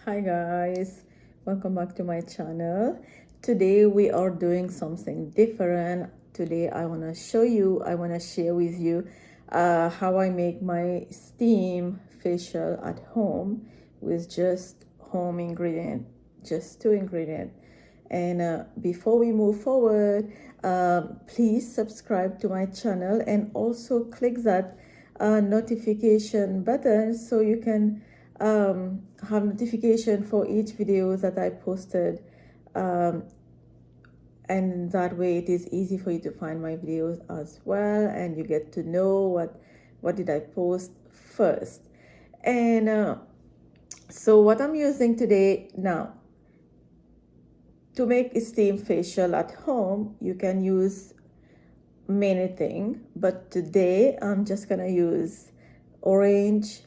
Hi guys, welcome back to my channel. Today we are doing something different. Today I want to share with you how I make my steam facial at home with just home ingredient, just two ingredients. And before we move forward, please subscribe to my channel and also click that notification button so you can have notification for each video that I posted, and that way it is easy for you to find my videos as well, and you get to know what did I post first. And so what I'm using today now to make a steam facial at home, you can use many things, but today I'm just gonna use orange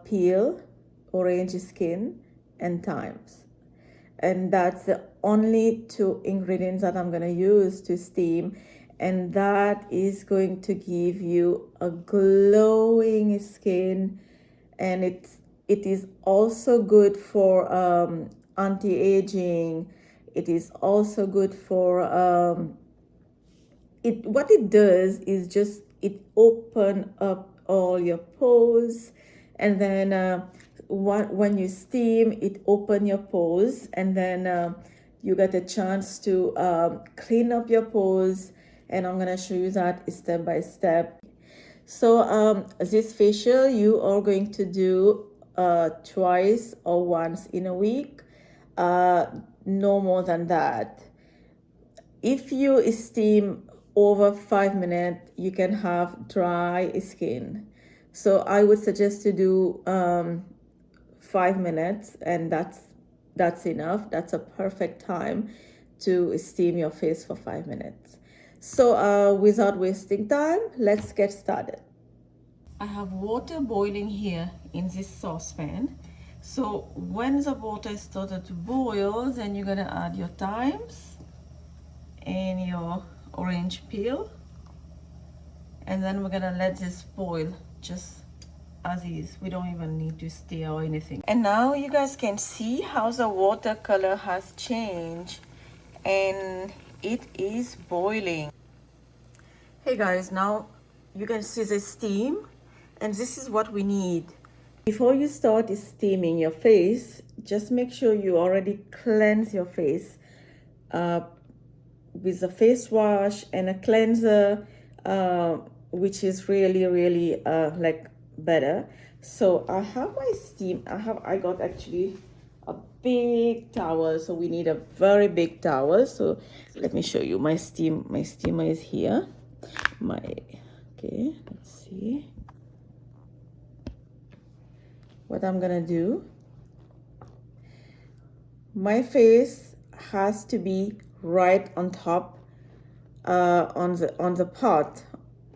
peel, orange skin, and thymes. And that's the only two ingredients that I'm gonna use to steam, and that is going to give you a glowing skin. And it is also good for anti-aging. It is also good for what it does is just it open up all your pores, and then when you steam it open your pores, and then you get a chance to clean up your pores, and I'm gonna show you that step by step. So this facial you are going to do twice or once in a week, no more than that. If you steam over 5 minutes, you can have dry skin. So I would suggest to do 5 minutes, and that's enough. That's a perfect time to steam your face for 5 minutes. So without wasting time, let's get started. I have water boiling here in this saucepan. So when the water started to boil, then you're gonna add your thymes and your orange peel, and then we're gonna let this boil just as is. We don't even need to stir or anything. And now you guys can see how the water color has changed, and it is boiling. Hey guys, now you can see the steam, and this is what we need. Before you start steaming your face, just make sure you already cleanse your face with a face wash and a cleanser, which is really like better. So I have my steam. I got actually a big towel, so we need a very big towel. So let me show you my steam. My steamer is here. Okay, let's see what I'm gonna do. My face has to be right on top, on the pot.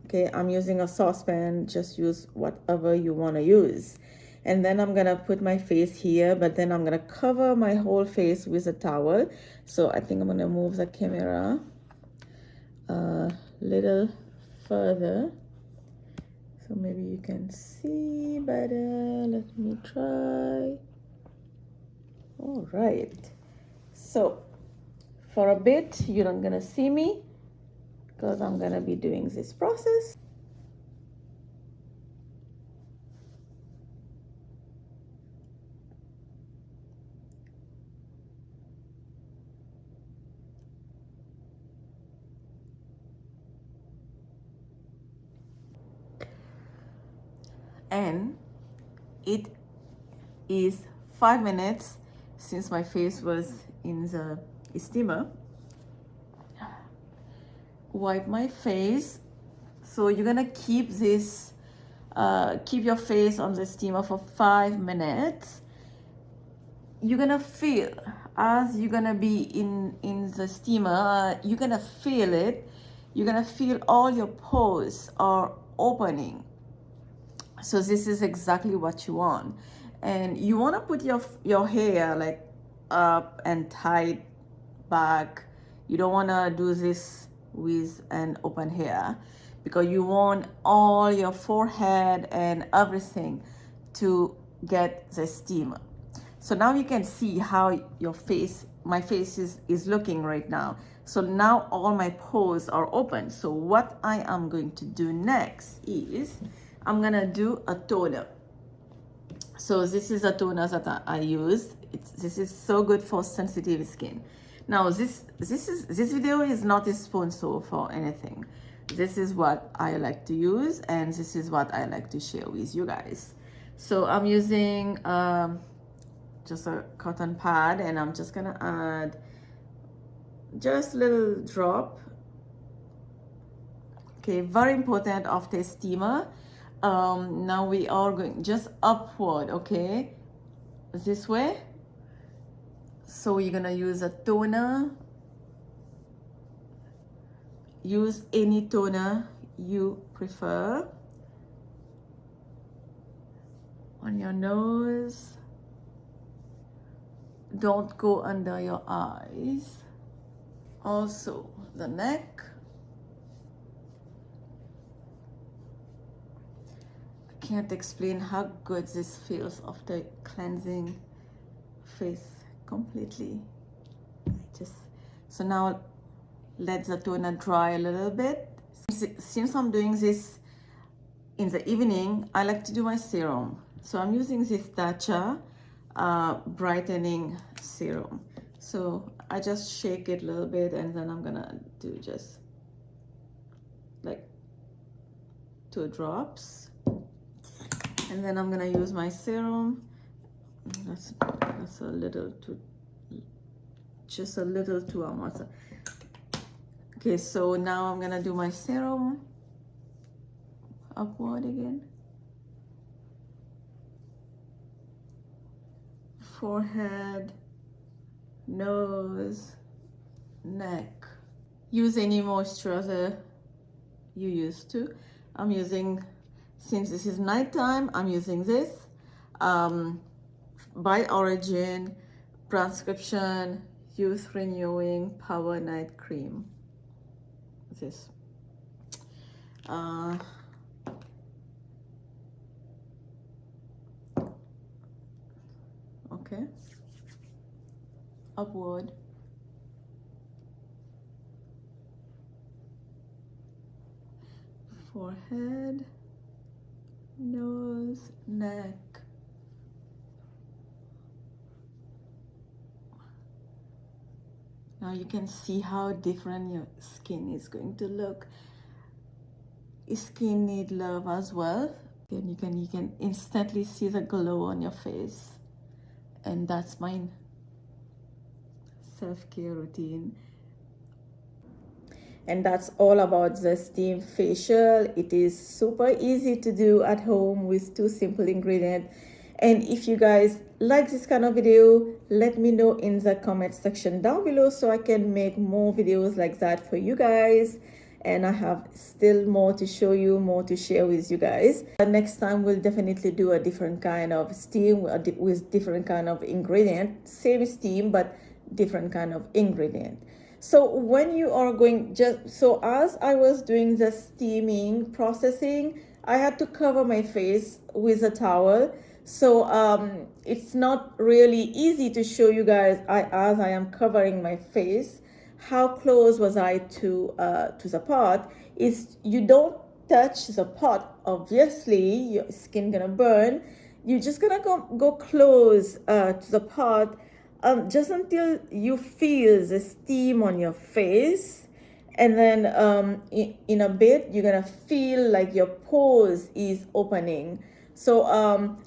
Okay, I'm using a saucepan. Just use whatever you want to use. And then I'm gonna put my face here, but then I'm gonna cover my whole face with a towel. So I think I'm gonna move the camera a little further so maybe you can see better. Let me try. All right, so for a bit you're not gonna see me because I'm gonna be doing this process. And it is 5 minutes since my face was in the steamer. Wipe my face. So you're gonna keep this keep your face on the steamer for 5 minutes. You're gonna feel, as you're gonna be in the steamer, you're gonna feel it. You're gonna feel all your pores are opening. So this is exactly what you want. And you want to put your hair like up and tight back. You don't want to do this with an open hair, because you want all your forehead and everything to get the steam. So now you can see how my face is looking right now. So now all my pores are open. So what I am going to do next is I'm gonna do a toner. So this is a toner that I use. This is so good for sensitive skin. Now this video is not a sponsor for anything. This is what I like to use, and this is what I like to share with you guys. So I'm using just a cotton pad, and I'm just gonna add just a little drop. Okay, very important after steamer. Now we are going just upward, okay, this way. So you're gonna use a toner. Use any toner you prefer on your nose. Don't go under your eyes. Also the neck. I can't explain how good this feels after cleansing face completely. So now let the toner dry a little bit. Since I'm doing this in the evening, I like to do my serum. So I'm using this Tatcha brightening serum. So I just shake it a little bit, and then I'm gonna do just like 2 drops. And then I'm gonna use my serum. That's a little too, just a little too much. Okay, so now I'm gonna do my serum. Upward again. Forehead, nose, neck. Use any moisturizer you used to. I'm using, since this is nighttime, I'm using this by Origin Prescription Youth Renewing Power Night Cream. This okay, upward, forehead, nose, neck. Now you can see how different your skin is going to look. Your skin needs love as well. And you can instantly see the glow on your face. And that's my self-care routine. And that's all about the steam facial. It is super easy to do at home with 2 simple ingredients. And if you guys like this kind of video, let me know in the comment section down below so I can make more videos like that for you guys. And I have still more to show you, more to share with you guys. Next time we'll definitely do a different kind of steam with different kind of ingredient. Same steam, but different kind of ingredient. So when you are going, so as I was doing the steaming processing, I had to cover my face with a towel. So it's not really easy to show you guys as I am covering my face how close was I to the pot. Is you don't touch the pot, obviously your skin gonna burn. You're just gonna go close to the pot just until you feel the steam on your face. And then in a bit you're gonna feel like your pores is opening. So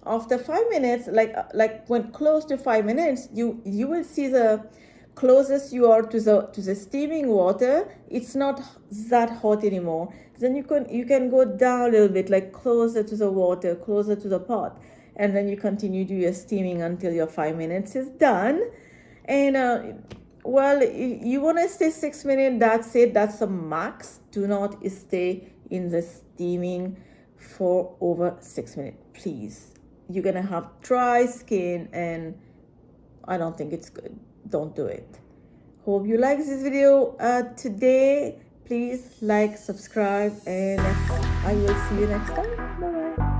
after 5 minutes, like when close to 5 minutes, you will see the closest you are to the steaming water, it's not that hot anymore. Then you can go down a little bit, like closer to the water, closer to the pot, and then you continue do your steaming until your 5 minutes is done. And well, you want to stay 6 minutes, that's it, that's the max. Do not stay in the steaming for over 6 minutes, please. You're gonna have dry skin, and I don't think it's good. Don't do it. Hope you like this video today. Please like, subscribe, and I will see you next time. Bye bye.